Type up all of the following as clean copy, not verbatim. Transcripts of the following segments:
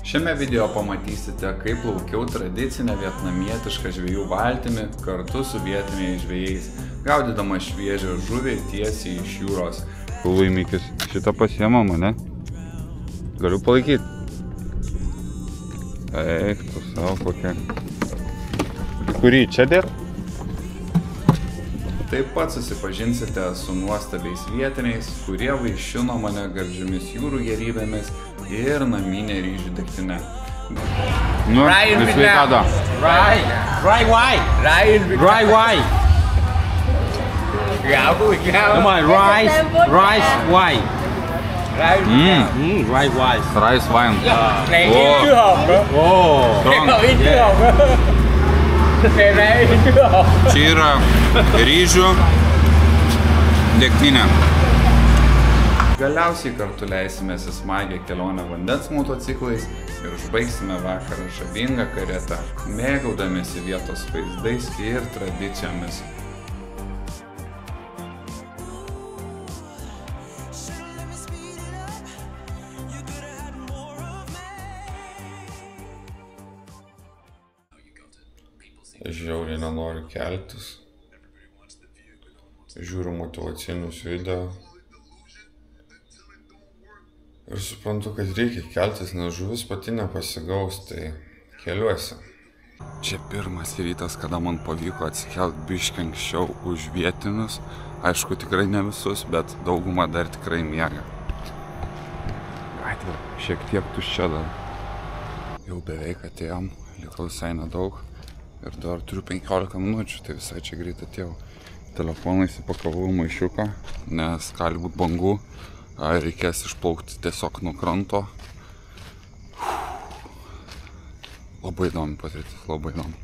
Šiame video pamatysite, kaip plaukiau tradicinę vietnamietišką žvejų valtimi kartu su vietiniais žvejais, gaudydama šviežią žuvį tiesiai iš jūros. Laimikis, šitą pasiemą mane. Galiu palaikyti. Eik, tu savo kokia. Kurį čia dėt? Taip pat susipažinsite su nuostabiais vietiniais, kurie vaišino mane gardžiomis jūrų gėrybėmis ir naminė ryžių degtine. Nu, sveikada. Dry white. Come on, rice white. Rice white. Rice wine. Này chưa hợp nữa. Ít chưa hợp nữa. Cái này chưa hợp. Čia yra ryžių degtinė. Galiausiai kartu leisimės į smagią kelionę vandens motociklais ir užbaigsime vakarą žavingą karietą, mėgaudamiesi vietos vaizdais ir tradicijomis. Žiauriai nenoriu keltis. Žiūriu motyvacinius video. Ir suprantu, kad reikia keltis, nes žuvis pati nepasigaus, tai keliuosi. Čia pirmas rytas, kada man pavyko atsikelti biškį anksčiau už vietinius. Aišku, tikrai ne visus, bet dauguma dar tikrai miega. Gatvė šiek tiek tuščia dar. Jau beveik atėjom, liko visai nedaug. Ir dar turiu 15 minučių, tai visai čia greit atėjau. Telefoną įsipakavau maišiuką, nes gali būti bangų. Reikės išplaukti tiesiog nuo kranto. Labai įdomi patirtis, labai įdomi.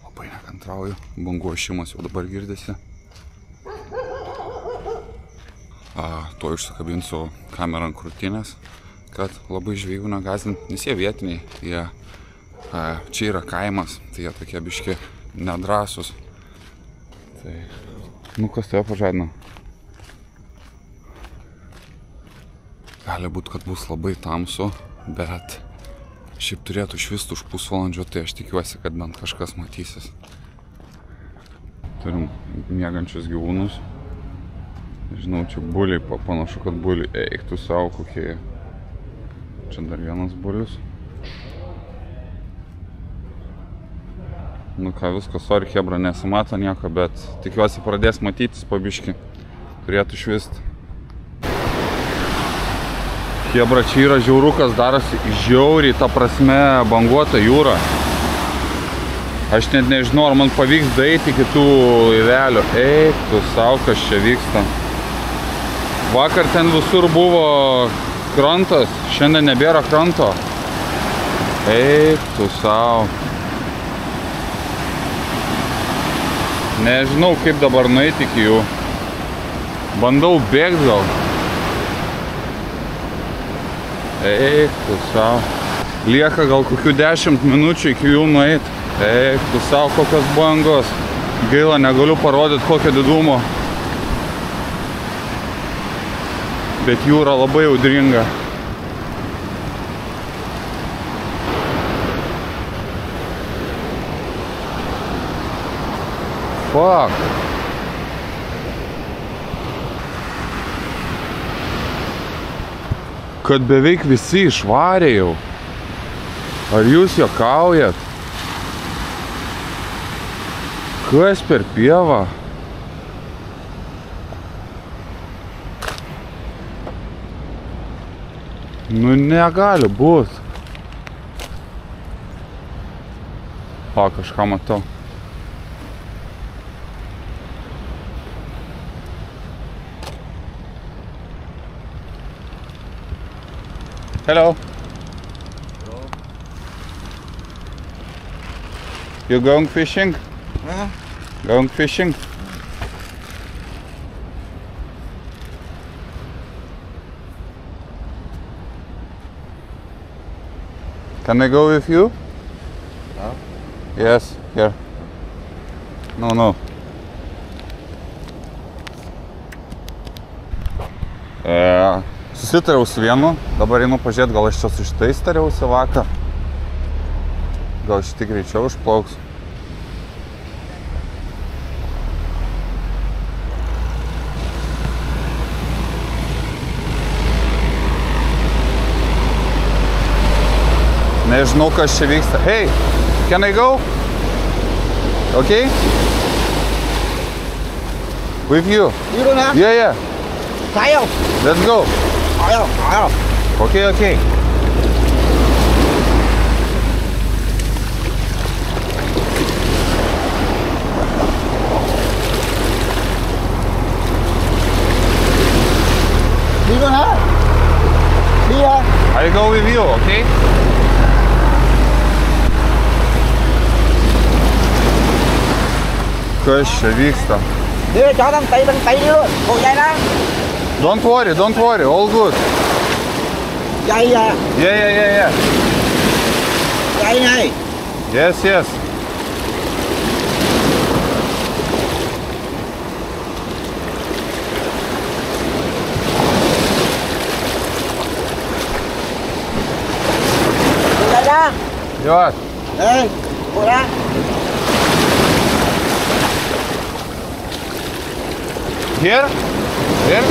Labai nekantrauju. Bangų ošimas jau dabar girdisi. Tuo užsikabinsiu kamerą ant krūtinės, kad labai žvejų negąsdint, nes jie vietiniai. Čia yra kaimas, tai jie tokie biški nedrąsus. Tai, kas tave pažadino? Gali būt, kad bus labai tamsu, bet šiaip turėtų švist už pusvalandžio, tai aš tikiuosi, kad bent kažkas matysis. Turim miegančius gyvūnus. Žinau, čia buliai, panašu, kad buliai. Eik tu savo kokie. Čia dar vienas bulius. Nu ką, viskas, sorry, hebra, nesimato nieko, bet tikiuosi pradės matytis po biškį. Turėtų švist. Hebra, čia yra žiaurukas, darosi žiauriai, ta prasme, banguota jūra. Aš net nežinau, ar man pavyks daeiti iki tų laivelių. Eik tu savo, kas čia vyksta. Vakar ten visur buvo krantas, šiandien nebėra kranto. Eik tu savo. Nežinau, kaip dabar nueiti iki jų. Bandau bėgti gal. Eik tu savo. Lieka gal kokių 10 minučių iki jų nueiti. Eik tu savo, kokios bangos. Gaila, negaliu parodyti kokio didumo. Bet jūra labai audringa. Fuck. Kad beveik visi išvarė jau. Ar jūs juokaujat? Kas per pievą? Nu negali būt. Kažką matau. Hello. Hello. You going fishing? Going fishing? Can I go with you? No. Yes, here. No. Susitariau su vienu, dabar einu pažiūrėti, gal aš čia su šitais tariausi vakar. Gal šitai greičiau išplauks. Nežinau, kas čia vyksta. Hey, can I go? Okay? With you? Đi luôn hả? Yeah, yeah. Phải không? Let's go. Phải không? Phải không? Okay, okay. Đi luôn hả? Đi hả? I go with you, okay? Kas čia vyksta? Đi cho thằng tay đi luôn. Cổ dây đó. Don't worry, all good. Dây à. Yeah. Dây này. Yes. Cổ dây đó. Yes. Ê, cổ ra. Here? Here?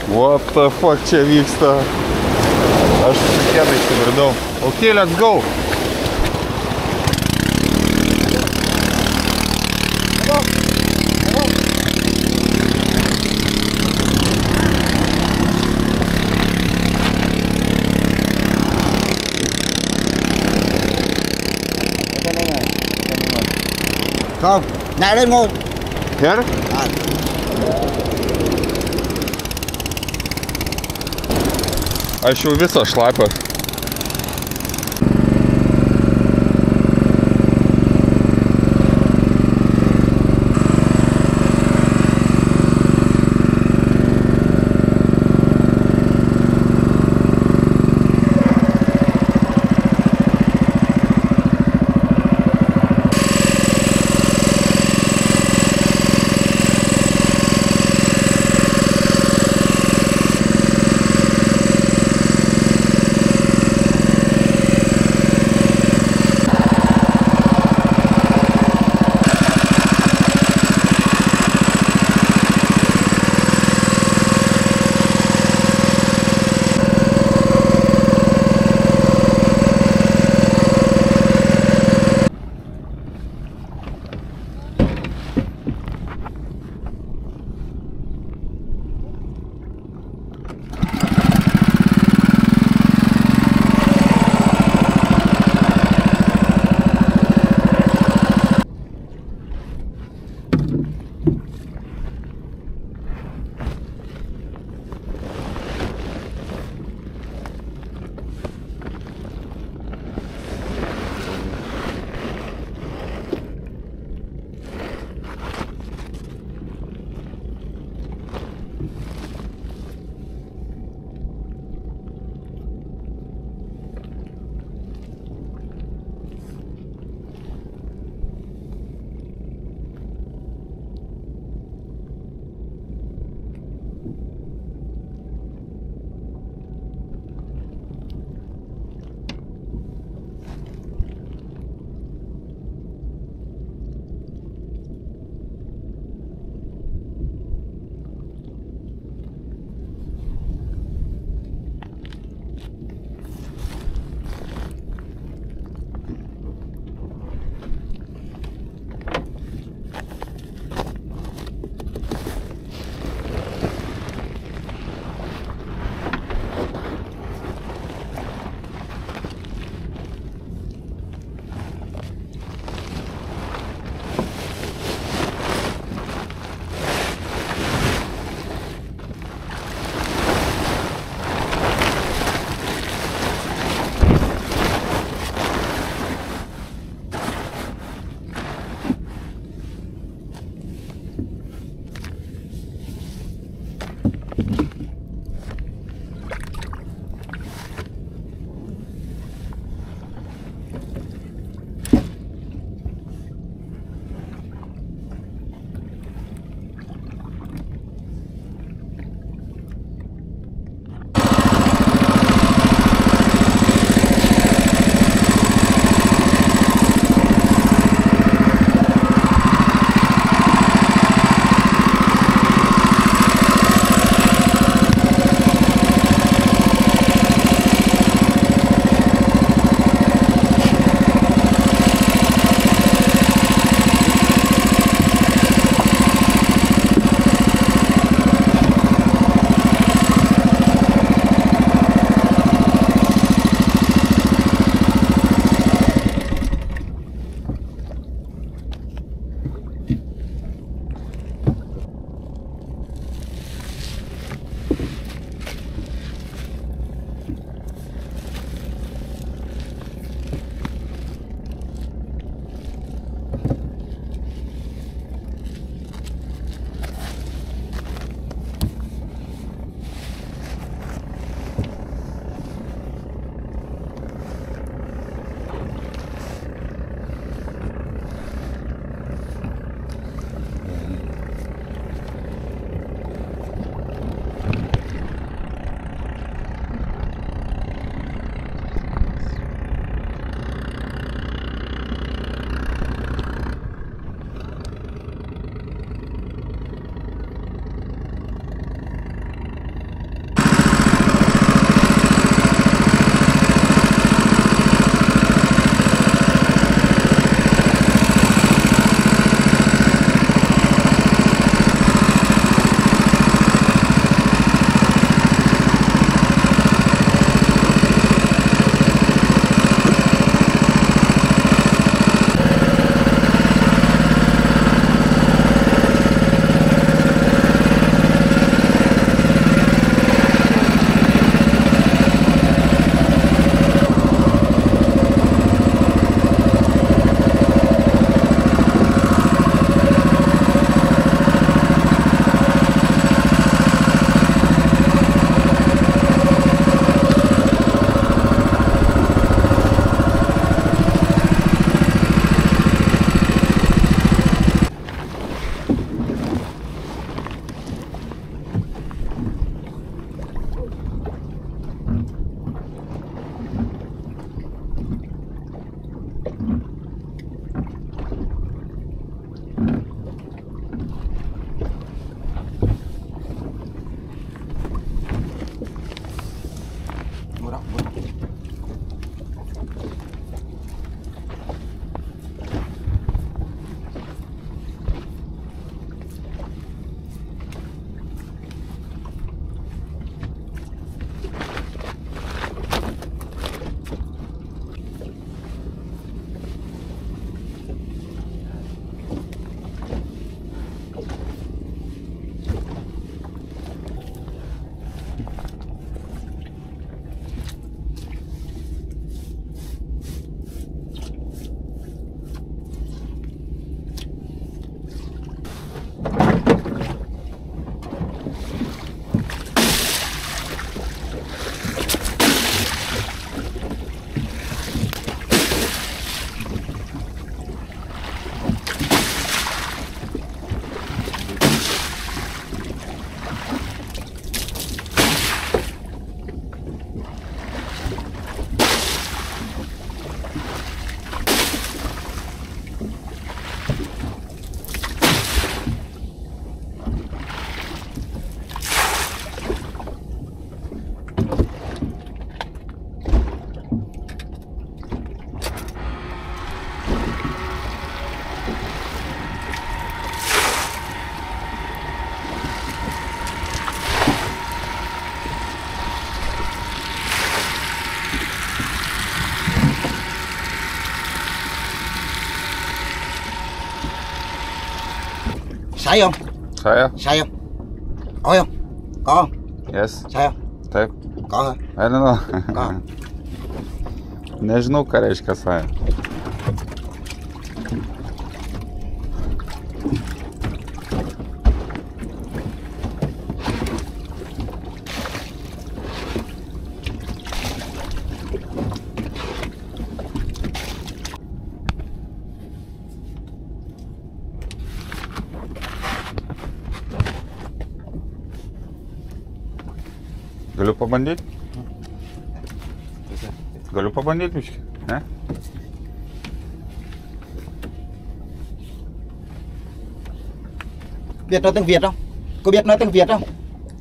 What the fuck čia vyksta? Aš su kėdai įsivirdau. Okay, let's go. Không, nãy lên ngồi. Here? Aš jau visas šlapias. Sai không? Saja? Sai không? Ôi không? Có không? Yes. Sai không? Taip. Có hả? I don't know. Có. Nežinau, ką reiškia saja. Galiu pabandyti? Galiu pabandyti, biškį? Ne? Biết nói tiếng Việt không? Có biết nói tiếng Việt không?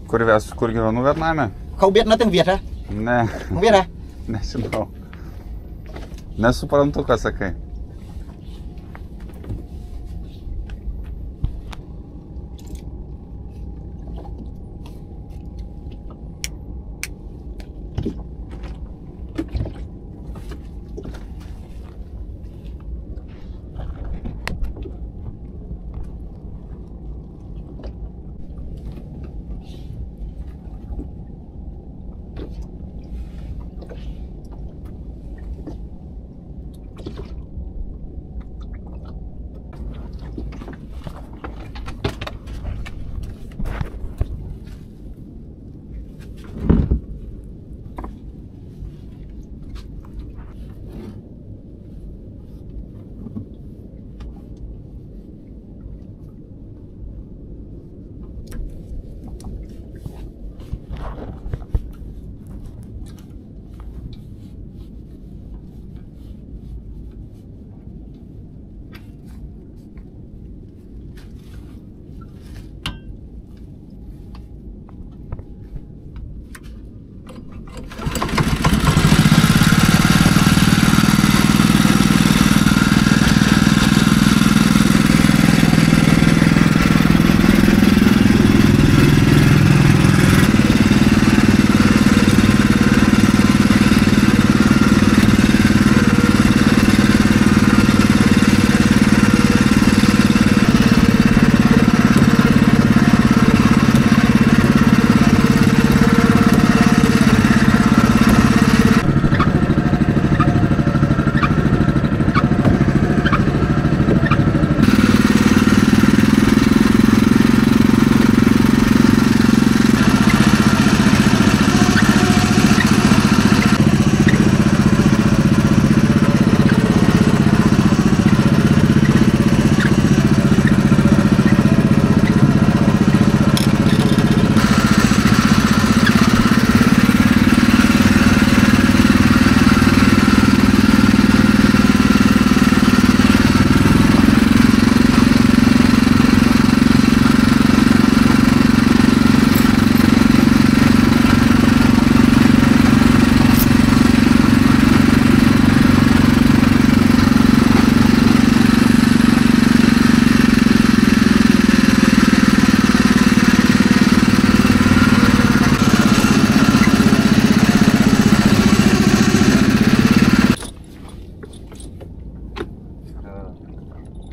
Kur gyvenu Vietname? Không biết nói tiếng Việt hả? Ne. Không biết hả? Nežinau. Nesuprantu, ką sakai.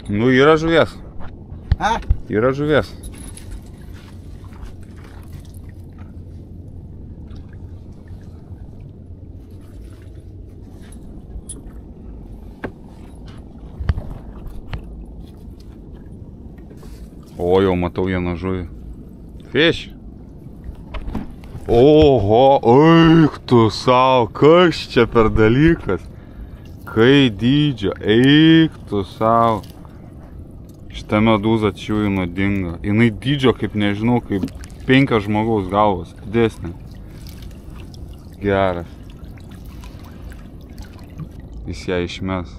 Nu, yra žuvies. Hả? Yra žuvies. O, jau matau vieną žuvį. Fish. Oho, eik tu sau, kas čia per dalykas? Kai dydžio, eik tu sau. Šitą medūzą čiūjį nuodinga. Jinai dydžio kaip nežinau, kaip 5 žmogaus galvos. Didesnė. Geras. Jis ją išmes.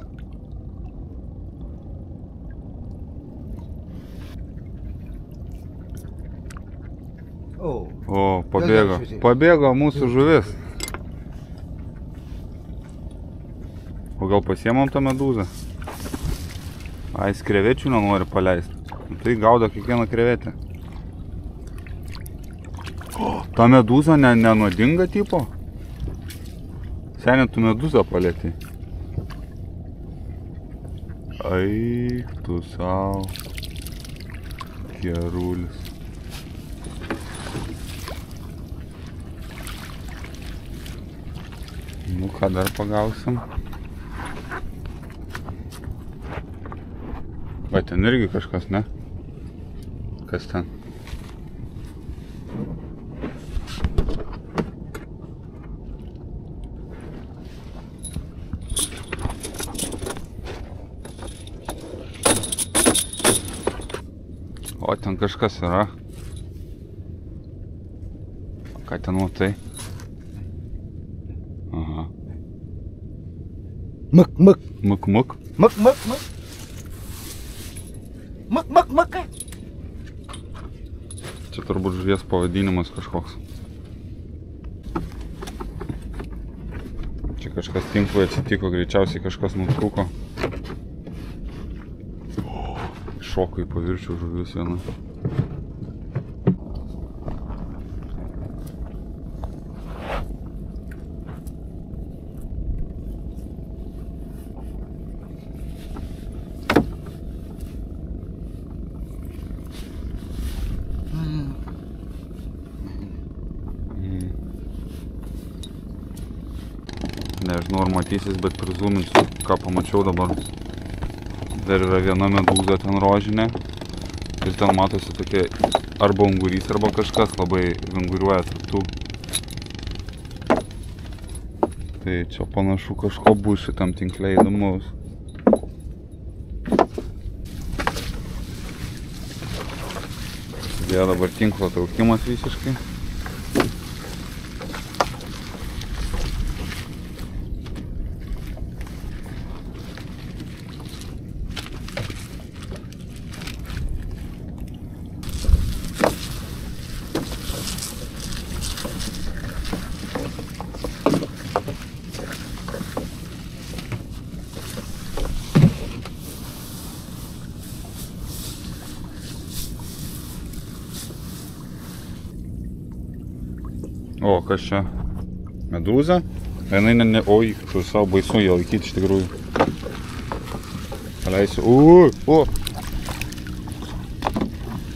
O, pabėgo. Pabėgo mūsų žuvis. O gal pasiemam tą medūzą? Ai, jis krevečių nenori paleisti. Tai gaudo kiekvieną krevetę. O, ta medūza nenuodinga tipo? Seniai, tu medūzą palėti. Ai, tu sau. Gerulis. Nu, ką dar pagausim? Va, ten irgi kažkas, ne? Kas ten? O, ten kažkas yra. Ką ten matai? Aha. Mực. Muk. Mực. Čia turbūt žuvies pavadinimas kažkoks. Čia kažkas tinklui atsitiko, greičiausiai kažkas nutrūko. Šoko į paviršių žuvis viena. Nežinau, ar matysis, bet prizuminsiu, ką pamačiau dabar. Dar yra viena medūza ten rožinė. Ir ten matosi tokia arba ungurys, arba kažkas labai vinguriuoja tarp tų. Tai čia panašu kažko bus šitam tinkle įdomaus. Dėjo dabar tinklo traukimas visiškai. O, kas čia? Medūza? Vienai ne... Oi, tu savo baisu ją laikyti iš tikrųjų. Paleisiu. O!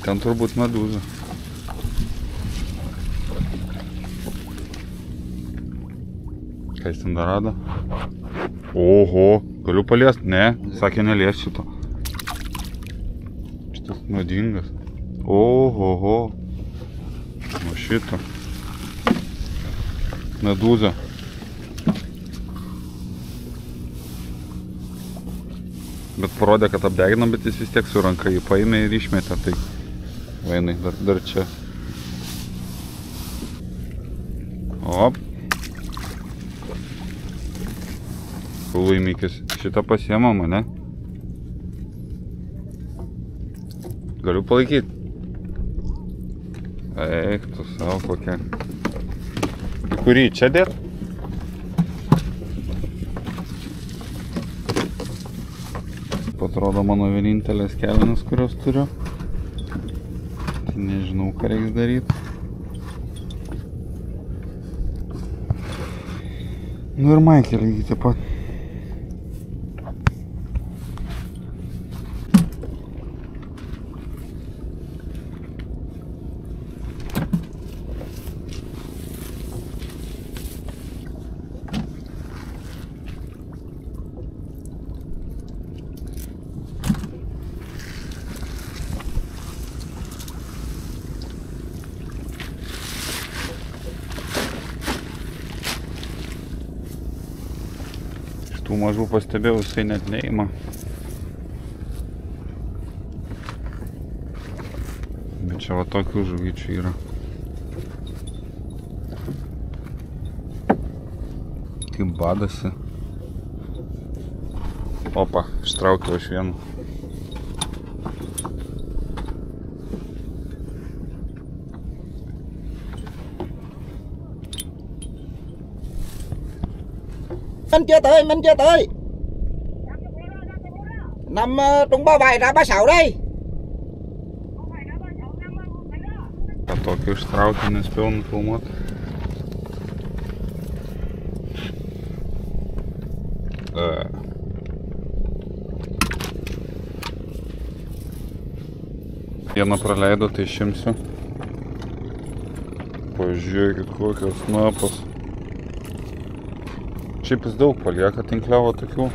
Ten turbūt medūza. Ką jis ten dar rado? Oho! Galiu paliest? Ne, sakė nelies šito. Šitas nuodingas. Oho! O šito. Medūza. Bet parodė, kad apdegino, bet jis vis tiek su ranka jį paėmė ir išmetė. Tai vainai, dar čia. Op. Laimikis. Šitą pasiemam, ne? Galiu palaikyti. Eik, tu savo kokia. Kurį čia dėt? Atrodo mano vienintelės kelnes, kurios turiu. Tai nežinau, ką reiks daryti. Nu ir maikė lygiai taip pat. Tų mažų pastebėjau, jisai net neima. Bet čia va tokių žuvyčių yra. Kaip badasi. Opa, ištraukiau iš vieno. Mình chưa tới. Nằm trong 37 ra 36 đây. Tokį ištraukį nespėjau nufilmuoti. Vieną praleido, tai išimsiu. Pažiūrėkit, kokios snapas. Šiaip jis daug palieka tinkliavo tokių.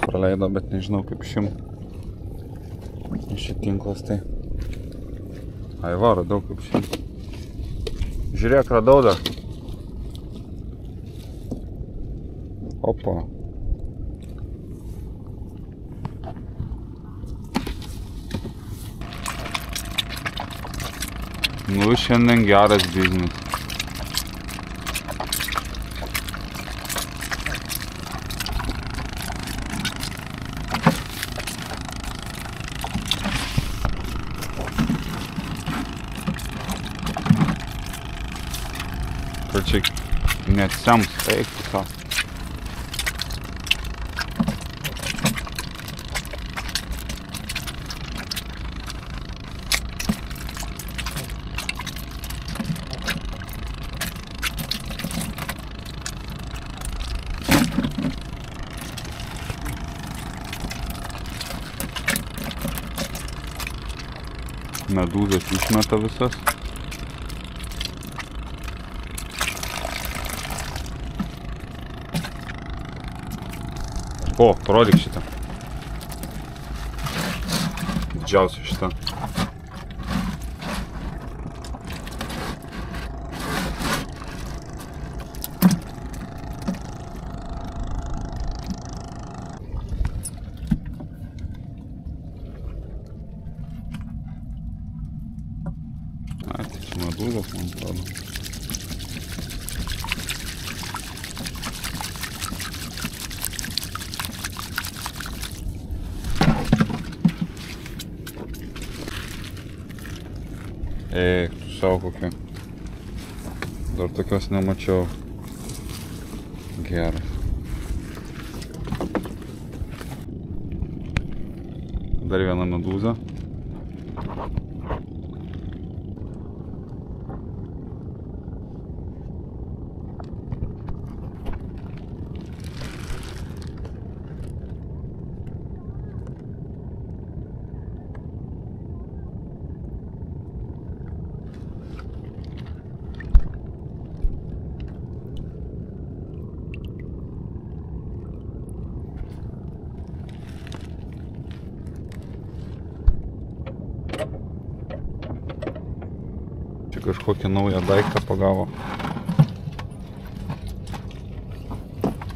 Praleido, bet nežinau kaip šim. Šį tinklas tai. Ai va, radau kaip šim. Žiūrėk, radau dar. Opa. Nu, šiandien geras biznis. Čia net sems, eik tu tą. Medūzas išmeta visas. O, parodyk šitą. Didžiausia šitą. Ai, tai čia medūzas, man atrodo. Eik, tu savo kokia. Dar tokios nemačiau. Geras. Dar viena medūza. Kažkokią naują daiktą pagavo.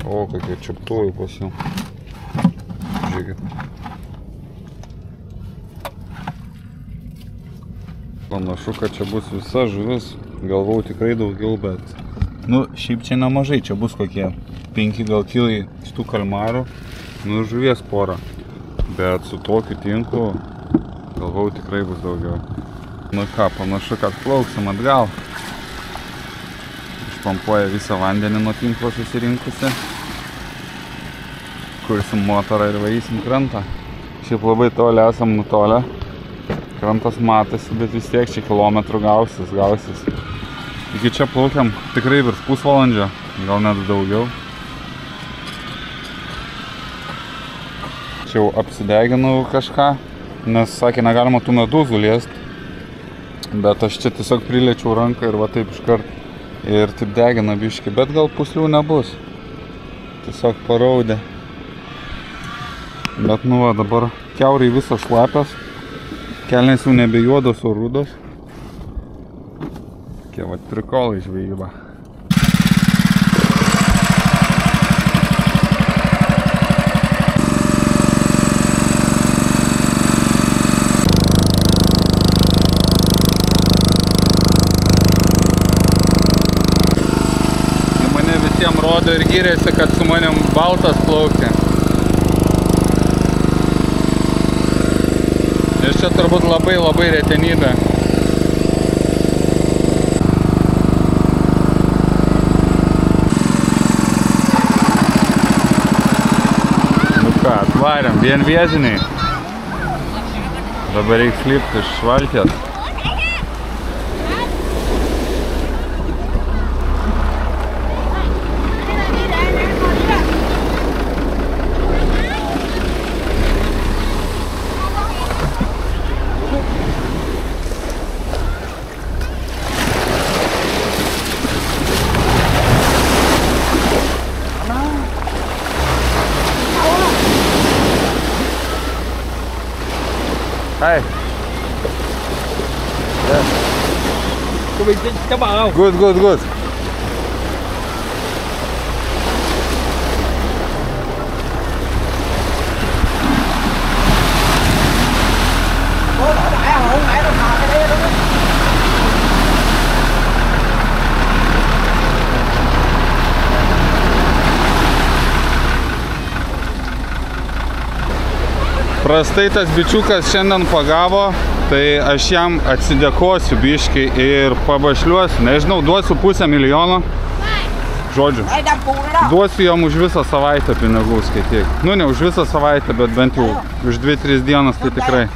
O, kokie čiuptuvai pas jų. Žiūrėkit. Panašu, kad čia bus visa žuvis. Galvau tikrai daugiau, bet... Nu, šiaip čia nemažai. Čia bus kokie 5 gal kilai šitų kalmarų. Nu, žuvies porą. Bet su tokiu tinku galvau tikrai bus daugiau. Nu ką, panašu, kad plauksim atgal. Išpampuoja visą vandenį nuo tinklo susirinkusi. Kursim motorą ir varysim krantą. Šiaip labai toli esam nutolę. Krantas matosi, bet vis tiek čia kilometrų gausis. Iki čia plaukiam tikrai virš pusvalandžio, gal net daugiau. Čia jau apsideginau kažką, nes sakė, negalima tų medūzų liest. Bet aš čia tiesiog priliečiau ranką ir va taip iškart ir taip degina biškį, bet gal puslių nebus. Tiesiog paraudė. Bet nu va, dabar kiaurai visas šlapias. Kelnės jau nebe juodos, o rudos. Tokie va trikolai žvejyba. Rodo ir gyrėsi, kad su manim baltas plaukia. Ir čia turbūt labai retenybė. Nu ką, atvarėm, vien vietiniai. Dabar reikia lipti iš valties. Có bị chấp bờ không? Good, good, good. Ủa, nổi đại à, hồi nãy nó thò cái đấy đúng không? Prastai tas bičiukas šiandien pagavo, tai aš jam atsidėkosiu biškį ir pabašliuosiu, nežinau, duosiu $500 000. Žodžiu, Đây đâm cù nữa đó. duosiu jam už visą savaitę pinigų skaityk. Nu, ne už visą savaitę, bet bent jau už 2-3 dienas tai tikrai.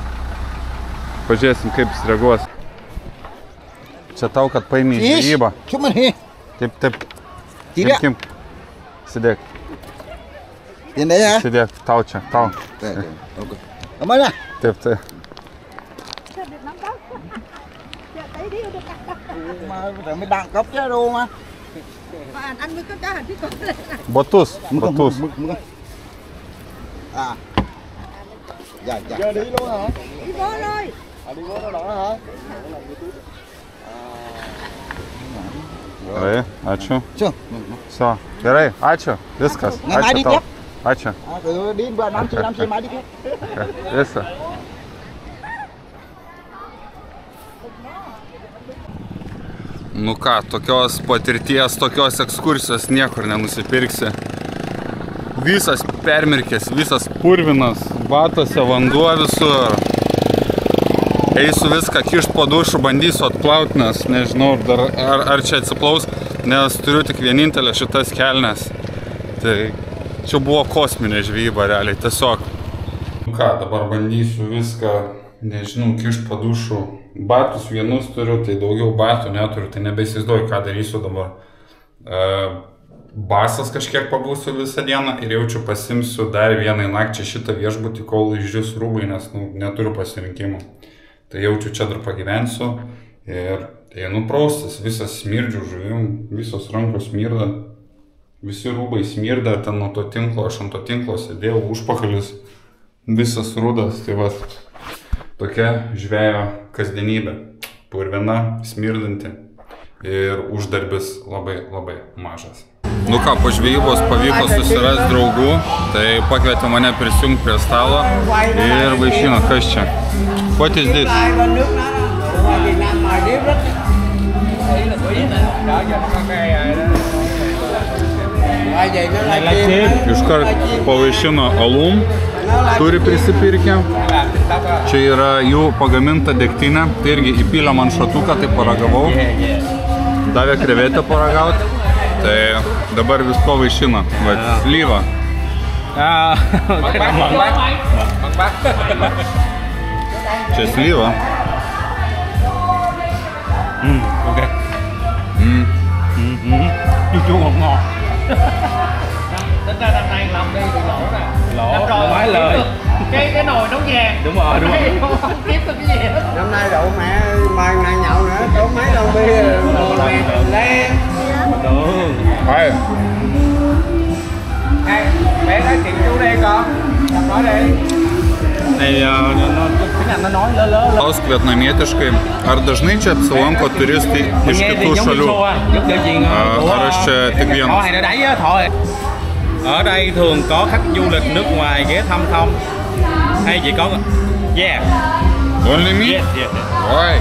Pažiūrėsim, kaip jis reaguos. Čia tau, kad paėmė į žvejybą. Chúng mình hi. Taip, taip. Chị đấy. Kim. Sėdėk, Tiền đấy hả? sėdėk, tau čia, tau. Đây, đây, ok. Cảm ơn ạ. Taip, taip. Mà rồi mới đặng cốc chứ đâu mà. Anh mới có cá hình chứ con. Batus, batus. Mực. À. Dạ, dạ. Giờ đi luôn hả? Đi vô thôi. À, đi vô đó hả? Gerai, ačiū. Chưa. So, gerai, ačiū. Viskas. Ngày mai đi Ačiū tau. tiếp. Ačiū. À, cứ đi vào năm chị mai đi tiếp. Visą. Nu ką, tokios patirties, tokios ekskursijos niekur nenusipirksi. Visas permirkęs, visas purvinas, batuose vanduo visur. Eisiu viską kišt po dušu, bandysiu atplauti, nes nežinau, ar čia atsiplaus, nes turiu tik vienintelę šitas kelnes. Tai čia buvo kosminė žvejyba realiai, tiesiog. Nu ką, dabar bandysiu viską, nežinau, kišt po dušu. Batus vienus turiu, tai daugiau batų neturiu, tai nebeįsivaizduoju, ką darysiu dabar. Basas kažkiek pabūsiu visą dieną ir jaučiu pasimsiu dar vienai nakčiai šitą viešbutį, kol išdžius rūbai, nes neturiu pasirinkimų. Tai jaučiu čia dar pagyvensiu ir einu praustis, visas smirdžiu žuvim, visos rankos smirda, visi rūbai smirda, ten nuo to tinklo, aš ant to tinklo sėdėjau, užpakalis visas rudas, tai va, tokia žvejo kasdienybė, purvina, smirdanti ir uždarbis labai labai mažas. Nu ką, po žvejybos pavyko susirasti draugų, tai pakvietė mane prisijungti prie stalo ir vaišino, kas čia. What is this? Iškart pavaišino alum, turi prisipirkę. Čia yra jų pagaminta degtinė, tai irgi įpylė man šatuką, tai paragavau. Davė krevetę paragauti, tai dabar visko vaišino. Slyva. Čia slyva. Ok. Chua ngọt ngọt. Tính ra năm nay làm đi bị lỗ nè. Lỗ mấy lời. Cái nồi nấu vàng. Đúng rồi, đúng rồi. Không kiếm được cái gì hết. Năm nay rượu mẹ mời ngày nhậu nữa, có mấy lon bia mẹ lên. Được. Thôi. Đây, mẹ nói chuyện chú đi con. Nói đi. Này tiếng Anh nó nói lớn. Klaus vietnamietiškai, ar dažnai čia apsilanko turistai iš kitų šalių? Ar aš čia tik vienas? Họ hay nó đáy á, thôi. Ở đây thường có khách du lịch nước ngoài ghé thăm không? Hay chỉ có... Yeah. Only me? Yeah, yeah. Oi.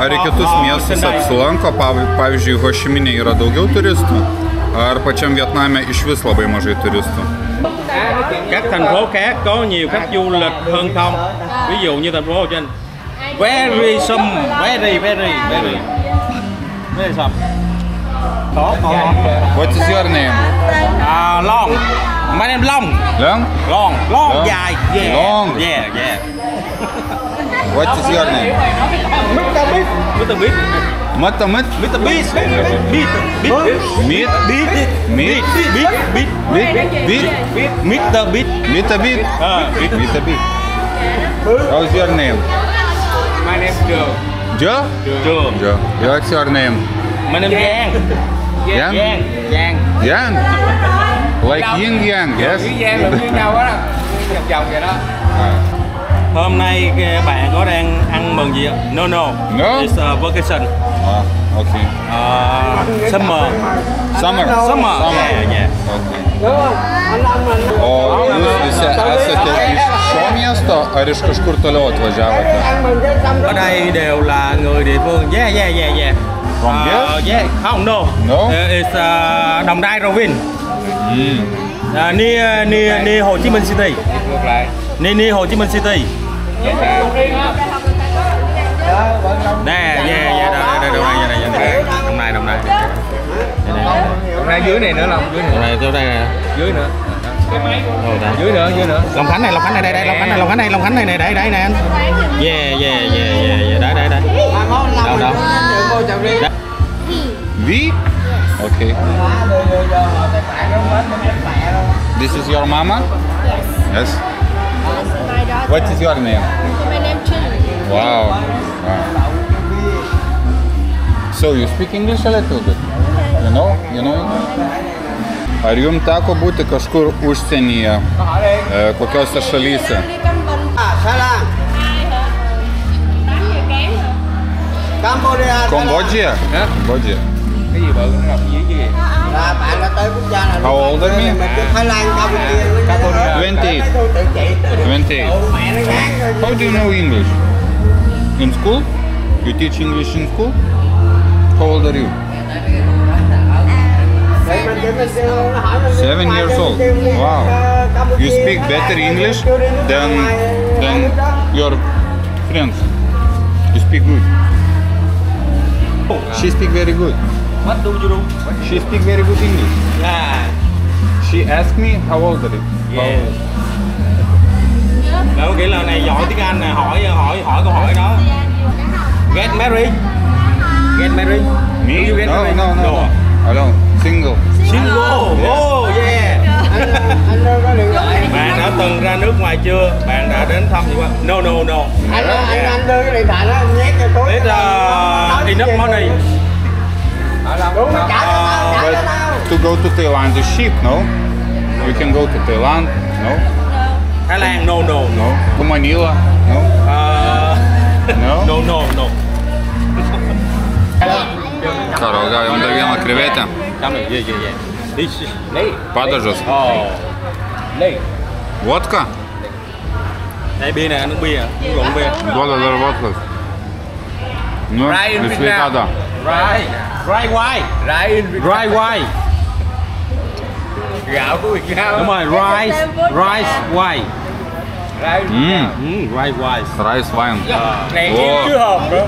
Ar į kitus miestus apsilanko? Pavyzdžiui, Hošiminė yra daugiau turistų? Ar pačiam Vietname iš vis labai mažai turistų? Các thành phố khác có nhiều khách du lịch hơn không? Ví dụ như thành phố Hồ Chí Minh. Very some, very some. Có. What is your name? Long. My name Long. Long? Long, dài. Yeah. Long. Yeah. What is your name? Mr. Beast. Matamat? Mr. Beast. Beat. Mr. Beast. Mitabit? Mitabit. How's your name? My name is Joe. Joe? Joe. What's your name? My name is Giang. Yang? Yang? Like yin yang, yes? Với Giang là như nhau á. Vòng vậy đó. Hôm nay bạn có đang ăn mừng gì ạ? No. No? It's a vacation. Okay. Summer. Summer? Summer. Yeah. Okay. O jūs visi esate iš šio miesto ar iš kažkur toliau atvažiavote? Ở đây đều là người địa phương. Yeah. From here? Yeah. Không, no. No? It's Đồng Nai Rovin. Near Hồ Chí Minh City. Ngược lại. Near Hồ Chí Minh City. Nè, đây, Đồng Nai. Hôm nay dưới này nữa, Long, dưới này. Đồng Nai tới đây nè. Dưới nữa. Dưới nữa. Long Khánh này, Long Khánh này nè, đây nè anh. Yeah, đấy. Đâu. Vi? Okay. This is your mama? Yes. What is your name? My name Chun. Wow. So you speak English a little bit? You know English? Ar jums teko būti kažkur užsienyje, kokiose šalyse? Cambodia? Cambodia. Cái gì bự nó đọc dưới chứ gì? Bạn đã tới quốc gia nào? How old are you? Thái Lan, Cambodia. 28. How do you know English? In school? You teach English in school? How old are you? 7 years old. Wow. You speak better English than your friends. You speak good. She speak very good. What do you do? She speak very good English. Yeah. She asked me how old are you? Yeah. Đâu nghĩa là này giỏi tiếng Anh nè, hỏi câu hỏi đó. Get married. Me? You get No. married? Alone. Single. Single. Oh yeah. Bạn đã từng ra nước ngoài chưa? Bạn đã đến thăm gì qua? No. Anh đưa cái điện thoại đó, anh nhét cho túi. It's enough money. Đúng rồi, trả cho But tao. to go to Thailand is cheap, no? We can go to Thailand, no? Thái Lan, no. No. To Manila, no? No? No. Ką, ragaujam dar vieną krevetę? Padažas. Vodka? Đây bia nè, nước bia, uống rượu bia. Duoda dar vodkos. Nu, į sveikatą. Dry wine. Gạo của Việt Nam. Đúng rồi, rice wine. Rice wine. Rice wine. Này Ồ. in chưa hộp nữa.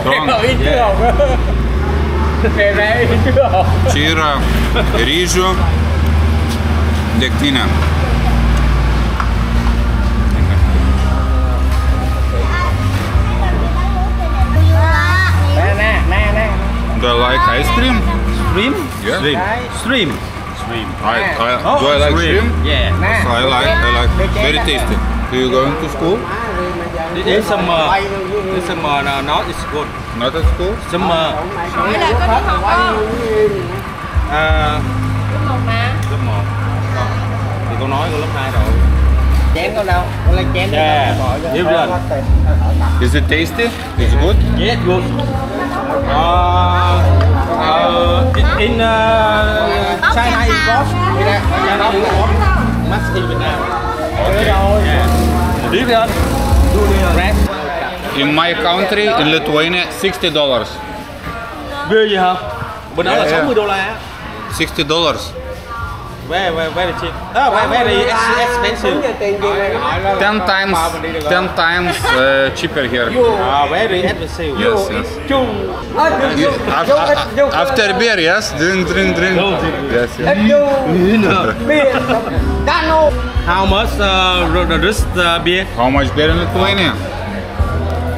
Strong. In chưa hộp nữa. Này in chưa hộp. Čia yra ryžių degtinė. Nè. Do you like ice cream? Shrimp? Yeah. Shrimp. Do I like shrimp? Yeah. Yes, I like. Very tasty. Do you going to school? This summer. Not is good. Not at school? Summer. Hỏi là có đi học không? Lớp 1. Thì con nói con lớp 2 rồi. Chén con đâu? Con lấy chén. Yeah. Give it. Is it tasty? Is it good? Yes, good. In China import. China import. Must in Việt Nam. Okay. Yeah. Give it. Red. In my country, in Lithuania, $60. Bia gì hả? Bên đó là Yeah. $60. $60. Very cheap. Very expensive. 10 times cheaper here. Very expensive. Yes. After beer, yes? Drink. Yes. How much this beer? How much beer in Lithuania?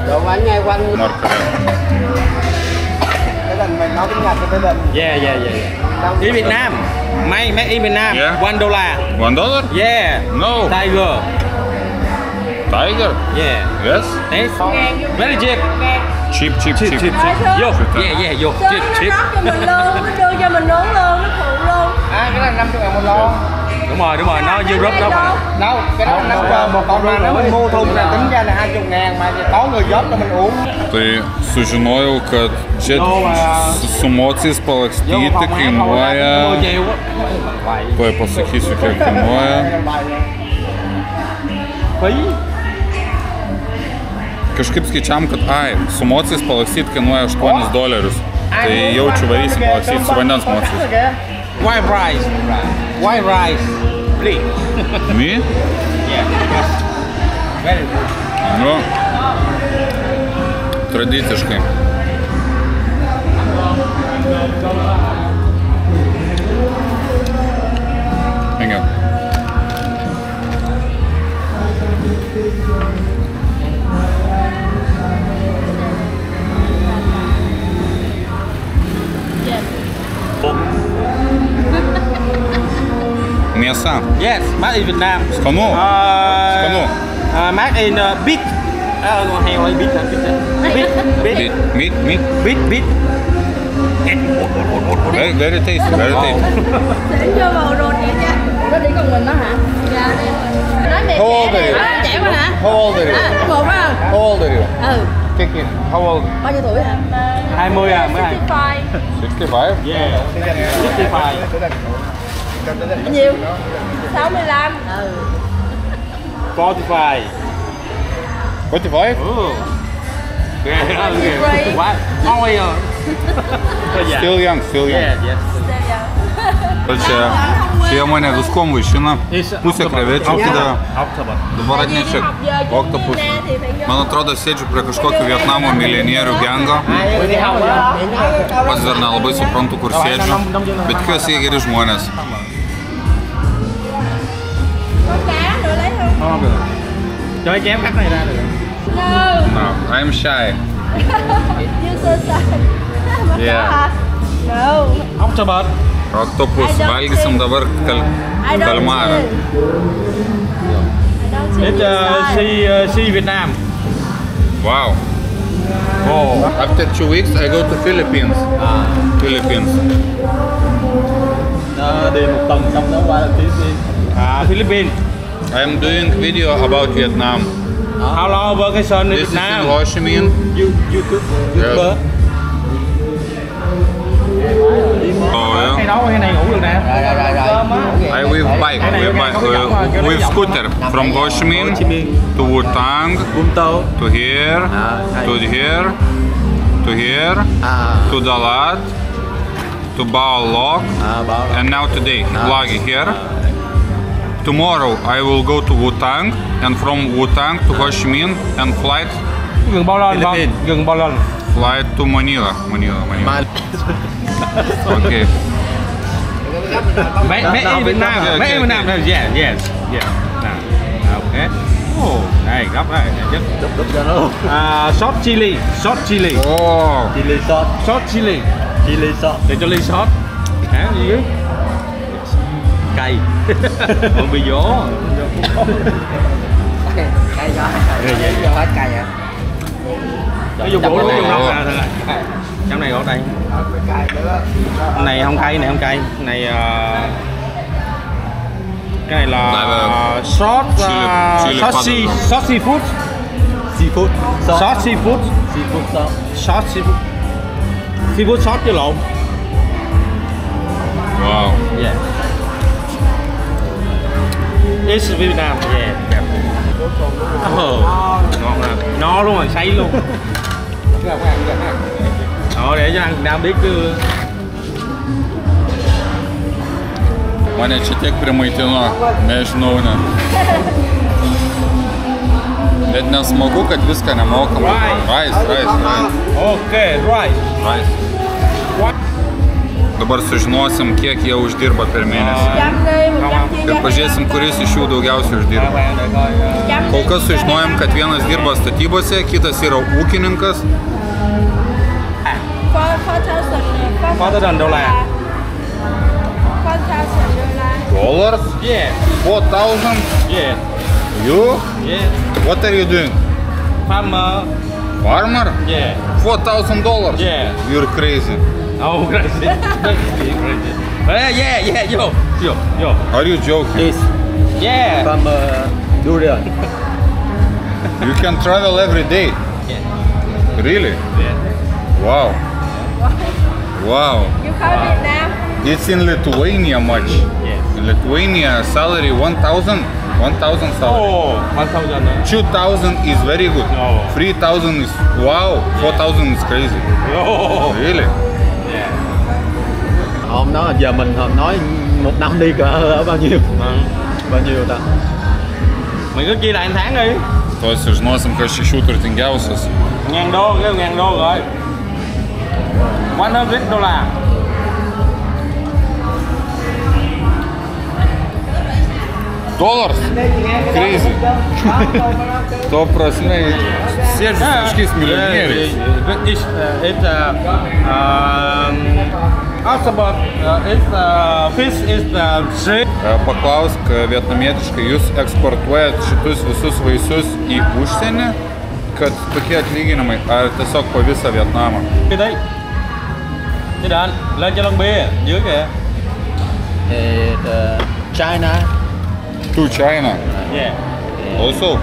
Đồ anh ngay quanh More correct. cái đình mình nói tiếng Nhật cái đình. Yeah. In Việt Nam. Made in Việt Nam. Yeah. $1. $1? Yeah. No. Tiger. Tiger? Yeah. Yes. That's very cheap. Cheap. Vô. Yeah, vô. Nó Cheap. cho mình luôn, nó đưa cho mình uống luôn, nó phụ luôn. Cái này 50.000 một lon. Đúng rồi, nó Europe đó mà. Đâu, cái đó còn mà nếu mình mua thùng là tính ra là 20.000 mà có người góp cho mình uống. Tai sužinojau, kad čia su mocais palakstyti kainuoja... Tuoj pasakysiu, kiek kainuoja. Kažkaip skaičiam, kad su mocais palakstyti kainuoja $8. Tai jaučiu varysim palakstyti su vandens mocais. White rice. White rice. Please. Me? Yeah. Very good. Nu, tradiciškai. Venga. Mėsa. Yes, made in Vietnam. Skanu. Skanu. Made in beef. Heo hay beef hả? Beef. Beef. Very tasty, very tasty. Để vô vào rồi vậy nha. Nó đi con mình đó hả? Dạ đây. Nói mẹ How old are you? trẻ quá hả? How old are you? Một phải không? How old are you? Ừ. Kick in. How old? Bao nhiêu tuổi hả? 20 à, mới 65. 65? Yeah. 65. Bao nhiêu? 65. Ừ. 45. 45? Oh. What? How are you? Still young, still young. Yeah, yes. Čia jie mane viskom vaišina. Pusę krevečių atidavė. Dabar atnešė oktopus. Man atrodo, sėdžiu prie kažkokio Vietnamo milijonierių gengo. Pats dar nelabai suprantu, kur sėdžiu. Bet tikiuosi, jie geri žmonės. Có cá nữa lấy không? Cho cái chém cắt này ra được. No, I'm shy. You so sad. Yeah. No. Octopus. Oktopus. Valgysim dabar kalmarą. It's sea Vietnam. Wow. Oh. After 2 weeks, I go to Philippines. Philippines. Đi một tuần xong đó qua Philippines. Philippines. I'm doing video about Vietnam. How long vacation in This is in Vietnam? Ho Chi Minh. YouTuber. Oh, Cái đó cái này ngủ được nè. I with bike, with scooter from Ho Chi Minh to Wu Tang, to here, to here, to here, to Dalat, to Bao Loc, and now today, Lagi here. Tomorrow I will go to Wu Tang, and from Wu Tang to Ho Chi Minh and flight. Gần bao lần không? Gần bao lần? Flight to Manila. Okay. Made in Vietnam. Made in Vietnam. Yes. Okay. Oh, này gấp đây. Đúp cho nó luôn. Salt chili. Oh. Salt chili. Để cho ly salt. Hả gì chứ? Cay. Còn bị gió. Cay gió. Hết cay hả? Nó dùng bổ dùng đâu ra thôi. Trong này ở đây. Này không cay, Này cái này là sốt seafood. Seafood sauce chứ lộn. Wow. Yeah. It's Vietnam. Yeah. Ngon à. No luôn rồi, say luôn. Để cho anh Việt Nam biết chứ. Mane čia tiek primaitino, nežinau, ne. Bet nesmagu, kad viską nemokam. Rice. Okay, rice. Dabar sužinosim, kiek jie uždirba per mėnesį. Ir pažiūrėsim, kuris iš jų daugiausiai uždirba. Kol kas sužinojom, kad vienas dirba statybose, kitas yra ūkininkas. $4,000. Dollars? Yeah. 4,000? Yeah. You? Yeah. What are you doing? Farmer. Farmer? Yeah. $4,000? Yeah. You're crazy. Oh, crazy. Yeah, yo. Yo. Are you joking? This Yeah. from durian. You can travel every day. Really? Yeah. Wow. Wow. You call Việt Nam. It's in Lithuania much. Yes. In Lithuania, salary 1,000. 1,000 salary. Oh, 1,000. 2,000 is very good. Oh. 3,000 is wow. 4,000 is crazy. Oh. Really? Yeah. Hôm đó giờ mình nói một năm đi cỡ ở bao nhiêu? Bao nhiêu ta? Mày cứ chia lại một tháng đi. Tuoj sužinosim, kas iš jų turtingiausias. $1,000, cái $1,000 rồi. $100. Dollars? Crazy. To prasme, sėdžiu su kažkiais milijonieriais. Fish is shrimp. Paklausk vietnamietiškai, jūs eksportuojat šitus visus vaisius į užsienį, kad tokie atlyginimai, ar tiesiog po visą Vietnamą? Cái đấy. Cái đó lên cho lon bia dưới kìa. China. To China. Yeah. Also.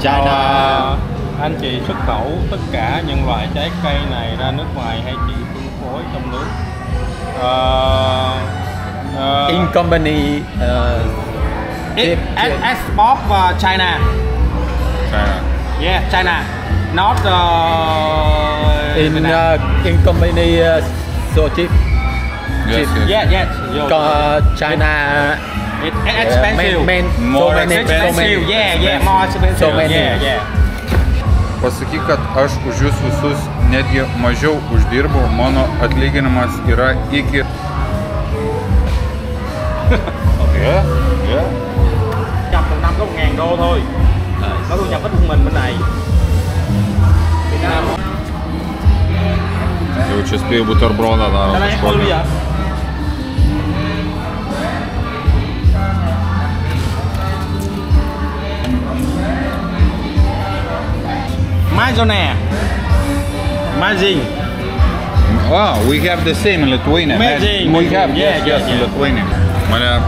China. Anh chị xuất khẩu tất cả những loại trái cây này ra nước ngoài hay chị phân phối trong nước? In company. Export China. China. Yeah, China. Not In company so cheap. Yes, yes. China. It's expensive. More Expensive. Yeah, more expensive. So many. Yeah. Pasakyk, kad aš už jūs visus netgi mažiau uždirbu, mano atlyginimas yra iki... Yeah. Nhập một năm có $1,000 thôi. Có thu nhập ít hơn mình bên này. Việt Nam. Jau čia spėjau buterbrodą darom Đây em kažkokį. bây giờ. Maizone. Mazing. Oh, we have the same in Lithuania. Amazing. We have, Yeah, yes, in yeah. Lithuania. Mane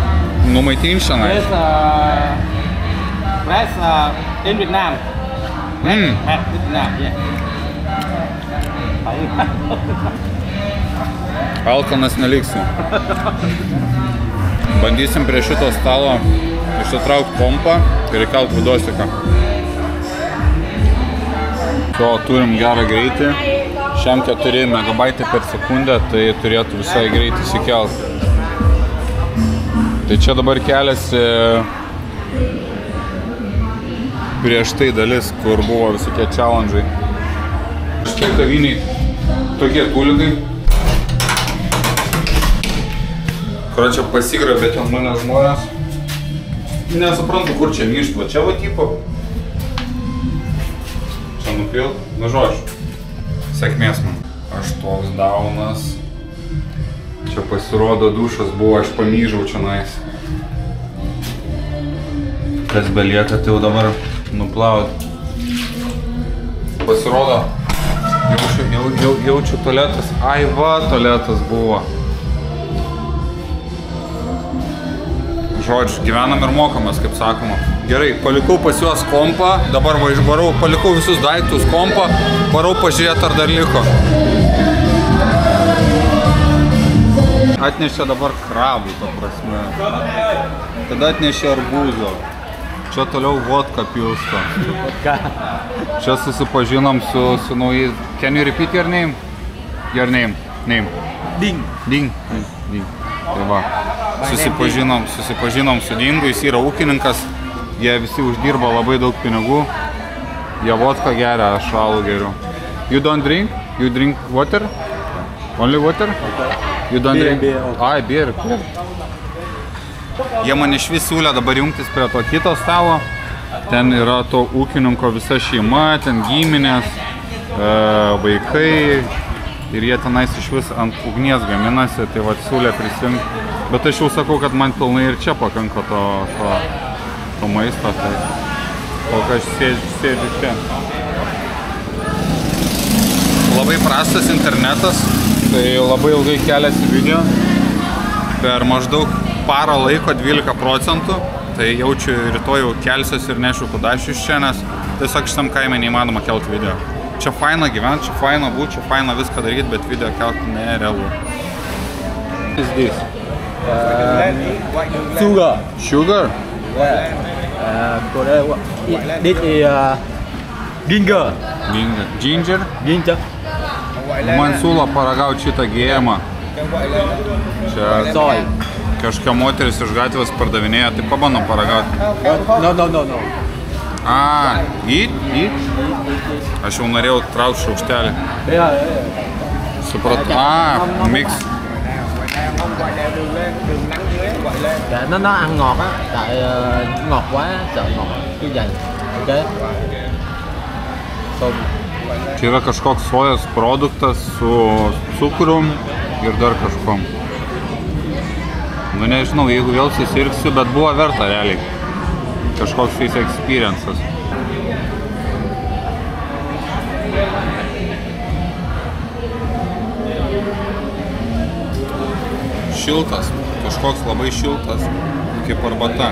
numaitinš tenai. That's in Vietnam. At Vietnam, yeah. Alkanas neliksiu. Bandysim prie šito stalo išsitraukti pompą ir įkalt vidosiką. To turim gerą greitį. Šiam 4 megabaitai per sekundę, tai turėtų visai greitai įsikelt. Tai čia dabar keliasi prieš tai dalis, kur buvo visokie challenge'ai. Štai kaviniai tokie tulikai. Kročia pasigrabė ten mane žmonės. Nesuprantu, kur čia mištva. Čia va tipo. Čia nupilt. Nu žodžiu. Sėkmės man. Aš toks daunas. Čia pasirodo dušas buvo, aš pamyžau čia nais. Kas belieka, tai jau dabar nuplaut. Pasirodo, jaučiu tualetas. Ai va, tualetas buvo. Žodžiu, gyvenam ir mokomės, kaip sakoma. Gerai, palikau pas juos kompą, dabar varau, palikau visus daiktus kompą, varau pažiūrėti, ar dar liko. Atnešė dabar krabų, ta prasme. Tada atnešė arbūzo. Čia toliau vodka pilsto. Čia susipažinom su naujais. Can you repeat your name? Your name. Name. Ding. Ding. Ding. Tai va. Susipažinom su Dingu, jis yra ūkininkas, jie visi uždirba labai daug pinigų, jie vodką geria, aš alų geriu. You don't drink? You drink water? Only water? You don't drink? Ai, beer. Jie man iš vis siūlė dabar jungtis prie to kito stalo, ten yra to ūkininko visa šeima, ten giminės, vaikai. Ir jie tenais iš vis ant ugnies gaminasi, tai va siūlė prisijungti. Bet aš jau sakau, kad man pilnai ir čia pakanka to maisto, tai kol kas sėdžiu čia. Labai prastas internetas, tai labai ilgai keliasi video. Per maždaug parą laiko 12%, tai jaučiu rytoj jau kelsiuos ir nešiu kudašius čia, nes tiesiog šitam kaime neįmanoma kelti video. Čia faina gyventi, čia faina būti, čia faina viską daryti, bet video kelti nerealu. Is this? Sugar. Sugar? This is ginger. Ginger? Ginger. Man siūlo paragauti šitą gėjimą. Čia Soy. kažkokia moteris iš gatvės pardavinėja, tai pabandom paragauti. No. Eat? Aš jau norėjau traukti šaukštelį. Supratau. Mix. Dạ, nó ăn ngọt á, tại ngọt quá, sợ ngọt như vậy. Ok. Čia yra kažkoks sojos produktas su cukrum ir dar kažkom. Nu nežinau, jeigu vėl susirgsiu, bet buvo verta realiai. Kažkoks tais experiences. Šiltas, kažkoks labai šiltas, kaip arbata.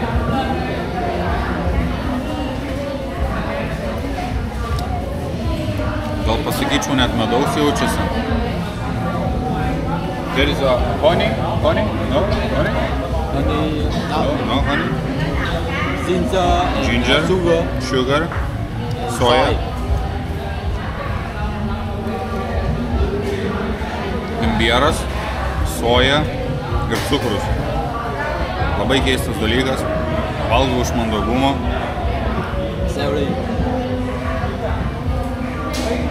Gal pasakyčiau, net medaus jaučiasi. There is a honey? Honey? No? Honey? No honey? Ginger? Sugar? Soja? Imbieras? Soja? Ir cukrus. Labai keistas dalykas. Valgau iš mandagumo. Celery.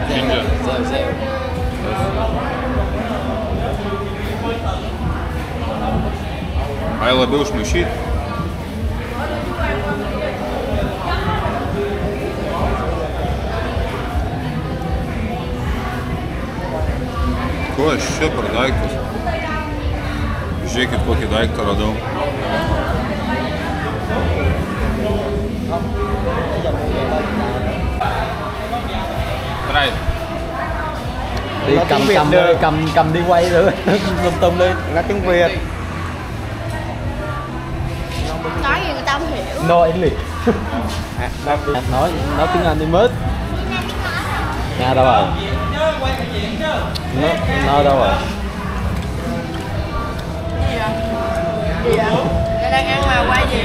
Ginger. Ai labiau išmaišyti. Kas čia per daiktas? Žiūrėkit, kokį daiktą radau. Right. Đi cầm đi quay nữa. Tung đi. Là tiếng Việt. Nói gì người ta không hiểu. No English. Nói tiếng Anh đi mất. Nga đâu rồi? Nó đâu rồi? Gì vậy? Tôi đang ăn mà quay gì?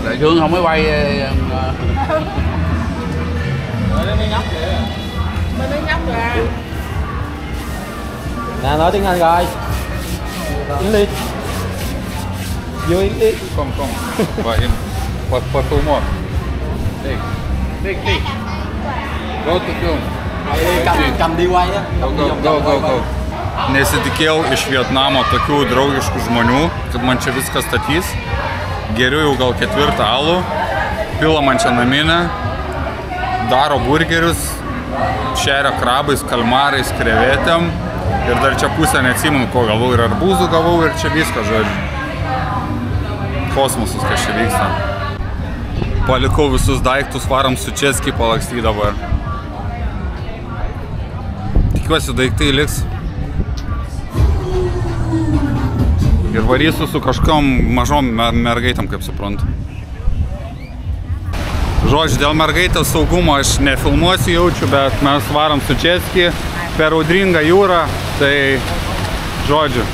Đại Thương không mới quay. Mình mới nhóc ra. Nè nói tiếng Anh rồi. English. Vô English. Không. Pafilmuok. Take. Go to film. Cầm đi quay á. Go. Nesitikėjau iš Vietnamo tokių draugiškų žmonių, kad man čia viską statys. Geriu jau gal 4 alų, pila man čia naminę, daro burgerius, šeria krabais, kalmarais, krevetėm ir dar čia pusę neatsimenu, ko gavau, ir arbūzų gavau ir čia viską, žodžiu. Kosmosus, kas čia vyksta. Palikau visus daiktus, varam su Českį palakstyti dabar. Tikiuosi daiktai liks. Ir varysiu su kažkom mažom mergaitam, kaip suprantu. Žodžiu, dėl mergaitės saugumo aš nefilmuosiu jaučiu, bet mes varam su Českį per audringą jūrą, tai žodžiu.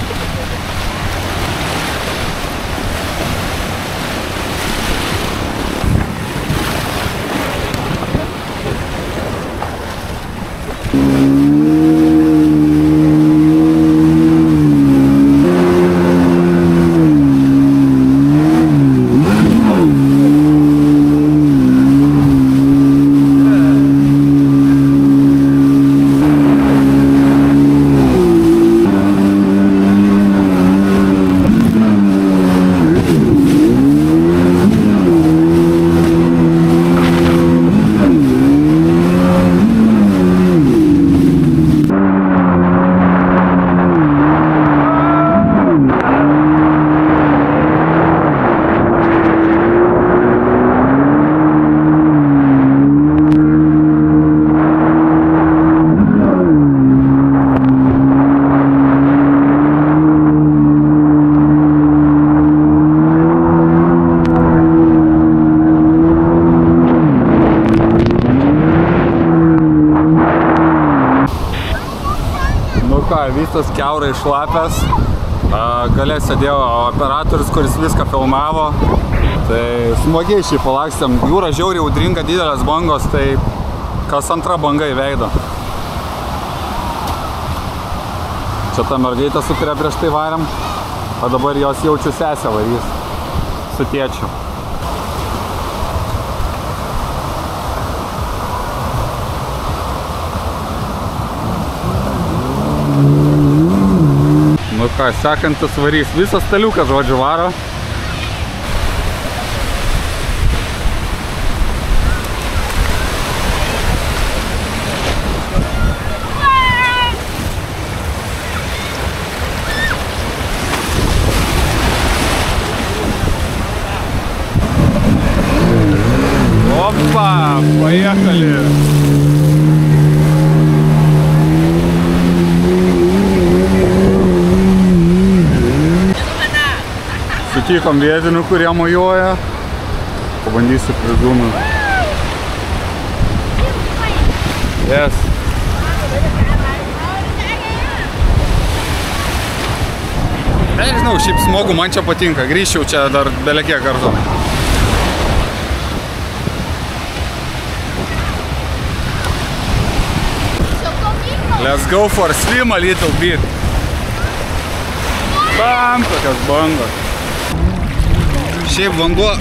ką, visas kiaurai šlapęs. Gale sėdėjo operatorius, kuris viską filmavo. Tai smagiai šiai palakstėm. Jūra žiauriai audringa, didelės bangos, tai kas antra banga į veidą. Čia ta mergaitė, su kuria prieš tai varėm. O dabar jos jaučiu sesę varys su tėčiu. Nu ką, sekantis varys. Visas staliukas, žodžiu, varo. Opa, поехали! Sutikom vietinių, kurie mojuoja. Pabandysiu prizūmint. Yes. Nežinau, šiaip smagu, man čia patinka. Grįžčiau čia dar belekiek kartų. Let's go for swim a little bit. Tam tokios bangos. Šiaip vanduo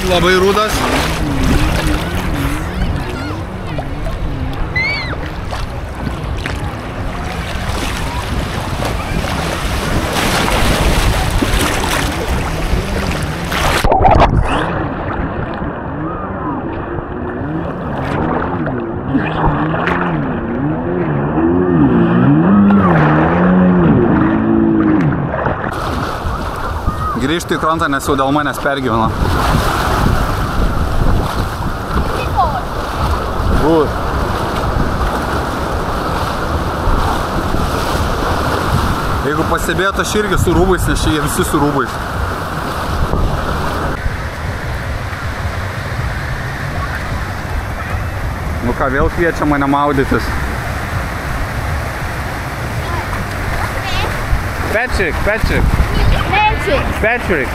labai rudas. Grįžtu į krantą, nes jau dėl manęs pergyveno. Good. Jeigu pastebėjote, aš irgi su rūbais, nes čia jie visi su rūbais. Nu ką, vėl kviečia mane maudytis. Patrick.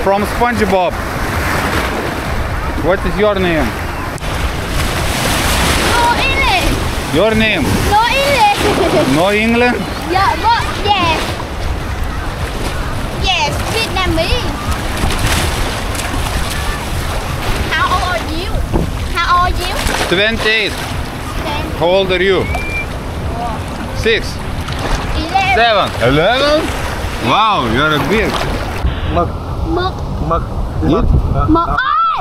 From SpongeBob. What is your name? No English. Your name? No English. No England? Yeah, but yes. Yes, Vietnamese. How old are you? How old are you? 28. How old are you? 6. 7. 11? Wow, you're a big. Mực. Eat? Mực.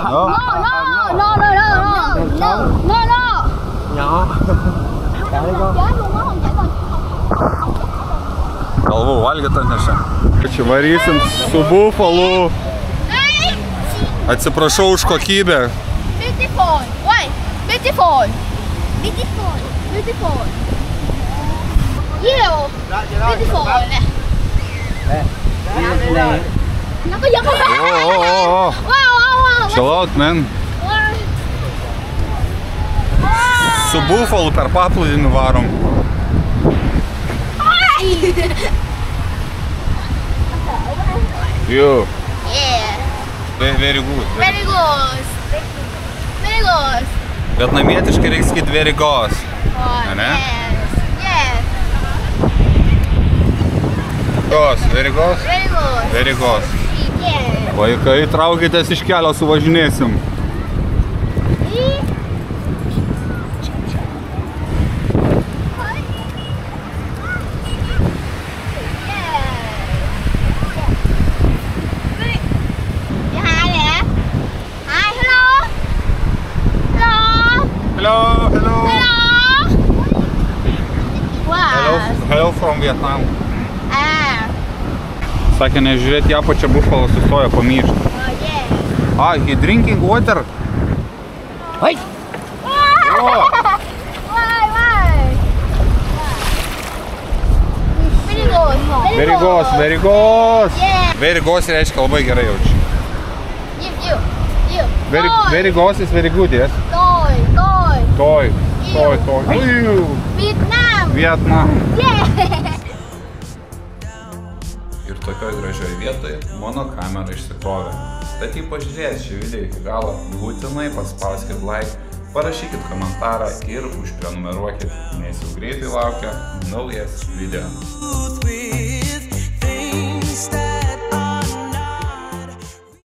No. Nhỏ. Chết luôn á, không chảy vào. Galvų valgyt atnešė. Čia varysim su bufalu. Atsiprašau už kokybę. Beautiful. Wait. Beautiful. Yeah. Beautiful nè. Nó có giật không? Oh. Wow. Chill out, man. Su bufalu per paplūdimį varom. You. Yeah. Very good. Very good. Vietnamietiškai reikia sakyti very good. Ne? Yes. Very good. Yeah. Vaikai, traukitės iš kelio, suvažinėsim. Hello from Vietnam. Sakė, nežiūrėti, ją pačią bufalą sustojo pamyšti. He drinking water? Hey! Oh. Very good. Very good reiškia labai gerai jaučiu. Very good is very good, yes? Tôi. Việt Nam. Vietnam. Yeah. Ir tokioj gražioj vietoje mano kamera išsikrovė. Tad jei pažiūrės šį video iki galo, būtinai paspauskit like, parašykit komentarą ir užprenumeruokit, nes jau greitai laukia naujas video.